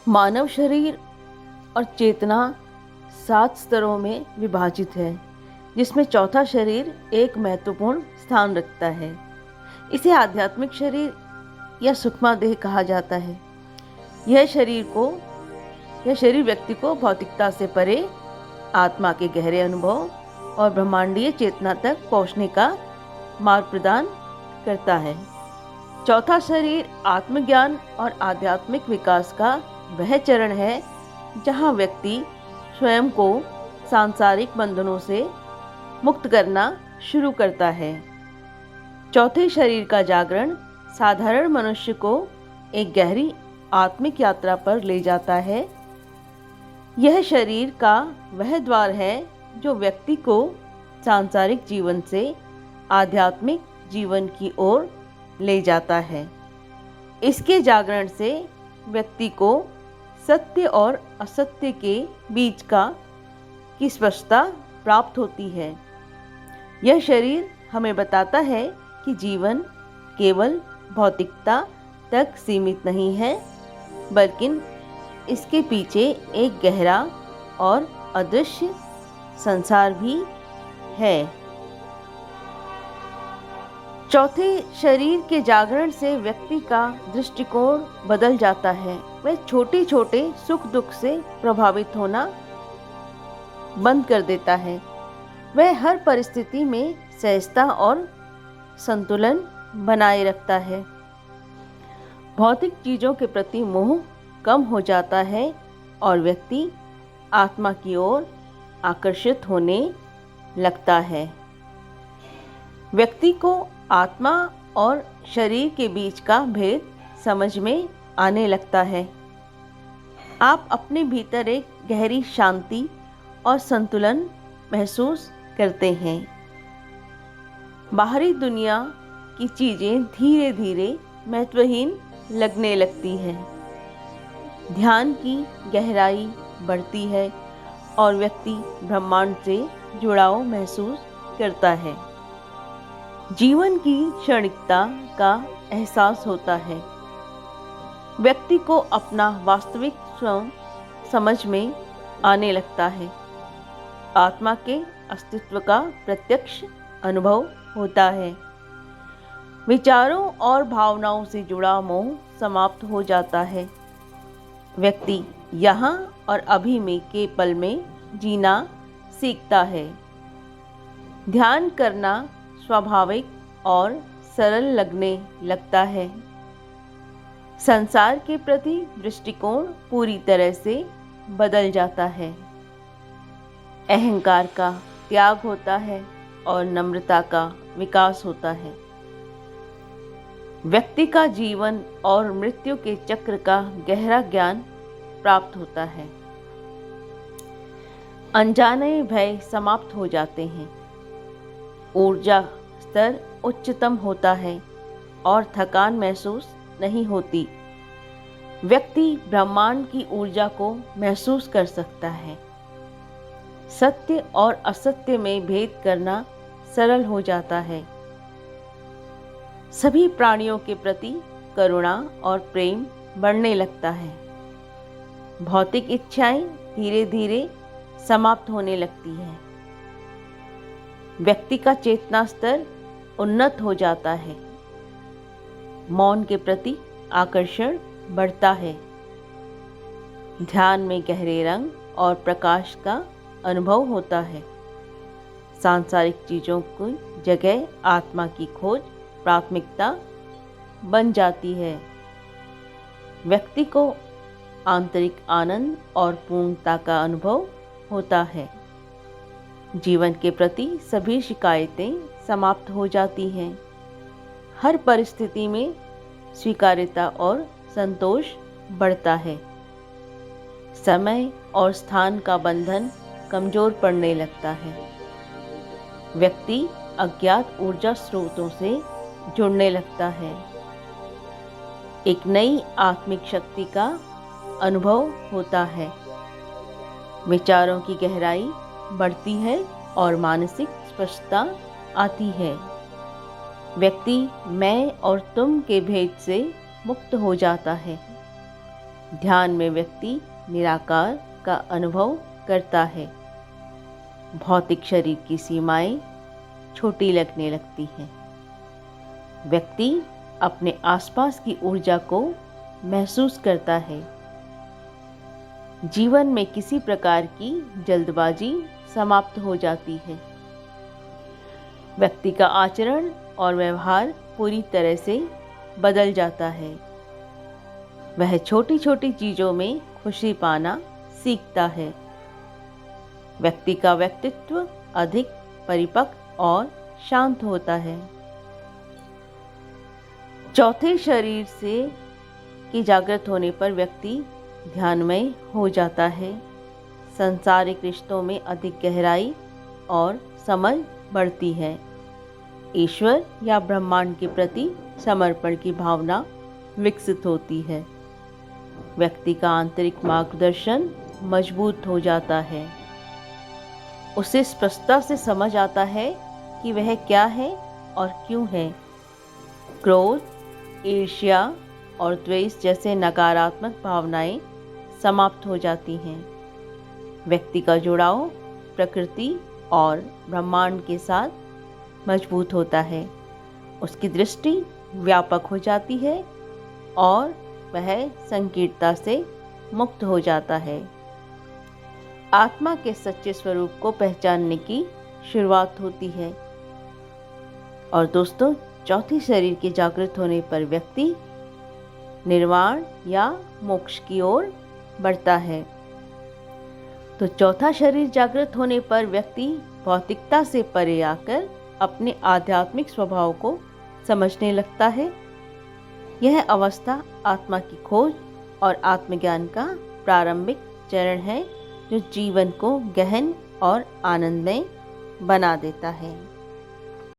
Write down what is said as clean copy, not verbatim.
मानव शरीर और चेतना 7 स्तरों में विभाजित है, जिसमें चौथा शरीर एक महत्वपूर्ण स्थान रखता है। इसे आध्यात्मिक शरीर या सूक्ष्मदेह कहा जाता है। यह शरीर व्यक्ति को भौतिकता से परे आत्मा के गहरे अनुभव और ब्रह्मांडीय चेतना तक पहुंचने का मार्ग प्रदान करता है। चौथा शरीर आत्मज्ञान और आध्यात्मिक विकास का वह चरण है जहां व्यक्ति स्वयं को सांसारिक बंधनों से मुक्त करना शुरू करता है। चौथे शरीर का जागरण साधारण मनुष्य को एक गहरी आत्मिक यात्रा पर ले जाता है। यह शरीर का वह द्वार है जो व्यक्ति को सांसारिक जीवन से आध्यात्मिक जीवन की ओर ले जाता है। इसके जागरण से व्यक्ति को सत्य और असत्य के बीच की स्पष्टता प्राप्त होती है। यह शरीर हमें बताता है कि जीवन केवल भौतिकता तक सीमित नहीं है, बल्कि इसके पीछे एक गहरा और अदृश्य संसार भी है। चौथे शरीर के जागरण से व्यक्ति का दृष्टिकोण बदल जाता है। वह छोटे छोटे सुख दुख से प्रभावित होना बंद कर देता है। वह हर परिस्थिति में सहजता और संतुलन बनाए रखता है। भौतिक चीजों के प्रति मोह कम हो जाता है और व्यक्ति आत्मा की ओर आकर्षित होने लगता है। व्यक्ति को आत्मा और शरीर के बीच का भेद समझ में आने लगता है। आप अपने भीतर एक गहरी शांति और संतुलन महसूस करते हैं। बाहरी दुनिया की चीजें धीरे धीरे महत्वहीन लगने लगती हैं। ध्यान की गहराई बढ़ती है और व्यक्ति ब्रह्मांड से जुड़ाव महसूस करता है। जीवन की क्षणिकता का एहसास होता है। व्यक्ति को अपना वास्तविक स्वयं समझ में आने लगता है। आत्मा के अस्तित्व का प्रत्यक्ष अनुभव होता है। विचारों और भावनाओं से जुड़ा मोह समाप्त हो जाता है। व्यक्ति यहाँ और अभी में के पल में जीना सीखता है। ध्यान करना स्वाभाविक और सरल लगने लगता है। संसार के प्रति दृष्टिकोण पूरी तरह से बदल जाता है। अहंकार का त्याग होता है और नम्रता का विकास होता है। व्यक्ति का जीवन और मृत्यु के चक्र का गहरा ज्ञान प्राप्त होता है। अनजाने भय समाप्त हो जाते हैं। ऊर्जा स्तर उच्चतम होता है और थकान महसूस नहीं होती। व्यक्ति ब्रह्मांड की ऊर्जा को महसूस कर सकता है। सत्य और असत्य में भेद करना सरल हो जाता है। सभी प्राणियों के प्रति करुणा और प्रेम बढ़ने लगता है। भौतिक इच्छाएं धीरे धीरे समाप्त होने लगती है। व्यक्ति का चेतना स्तर उन्नत हो जाता है। मौन के प्रति आकर्षण बढ़ता है। ध्यान में गहरे रंग और प्रकाश का अनुभव होता है। सांसारिक चीजों की जगह आत्मा की खोज प्राथमिकता बन जाती है। व्यक्ति को आंतरिक आनंद और पूर्णता का अनुभव होता है। जीवन के प्रति सभी शिकायतें समाप्त हो जाती हैं। हर परिस्थिति में स्वीकार्यता और संतोष बढ़ता है। समय और स्थान का बंधन कमजोर पड़ने लगता है। व्यक्ति अज्ञात ऊर्जा स्रोतों से जुड़ने लगता है। एक नई आत्मिक शक्ति का अनुभव होता है। विचारों की गहराई बढ़ती है और मानसिक स्पष्टता आती है। व्यक्ति मैं और तुम के भेद से मुक्त हो जाता है। ध्यान में व्यक्ति निराकार का अनुभव करता है। भौतिक शरीर की सीमाएं छोटी लगने लगती हैं। व्यक्ति अपने आसपास की ऊर्जा को महसूस करता है। जीवन में किसी प्रकार की जल्दबाजी समाप्त हो जाती है। व्यक्ति का आचरण और व्यवहार पूरी तरह से बदल जाता है। वह छोटी छोटी चीज़ों में खुशी पाना सीखता है। व्यक्ति का व्यक्तित्व अधिक परिपक्व और शांत होता है। चौथे शरीर से की जागृत होने पर व्यक्ति ध्यानमय हो जाता है। सांसारिक रिश्तों में अधिक गहराई और समझ बढ़ती है। ईश्वर या ब्रह्मांड के प्रति समर्पण की भावना विकसित होती है। व्यक्ति का आंतरिक मार्गदर्शन मजबूत हो जाता है। उसे स्पष्टता से समझ आता है कि वह क्या है और क्यों है। क्रोध, ईर्ष्या और द्वेष जैसे नकारात्मक भावनाएं समाप्त हो जाती हैं। व्यक्ति का जुड़ाव प्रकृति और ब्रह्मांड के साथ मजबूत होता है। उसकी दृष्टि व्यापक हो जाती है और वह संकीर्णता से मुक्त हो जाता है। आत्मा के सच्चे स्वरूप को पहचानने की शुरुआत होती है। और दोस्तों, चौथी शरीर के जागृत होने पर व्यक्ति निर्वाण या मोक्ष की ओर बढ़ता है। तो चौथा शरीर जागृत होने पर व्यक्ति भौतिकता से परे आकर अपने आध्यात्मिक स्वभाव को समझने लगता है। यह अवस्था आत्मा की खोज और आत्मज्ञान का प्रारंभिक चरण है, जो जीवन को गहन और आनंदमय बना देता है।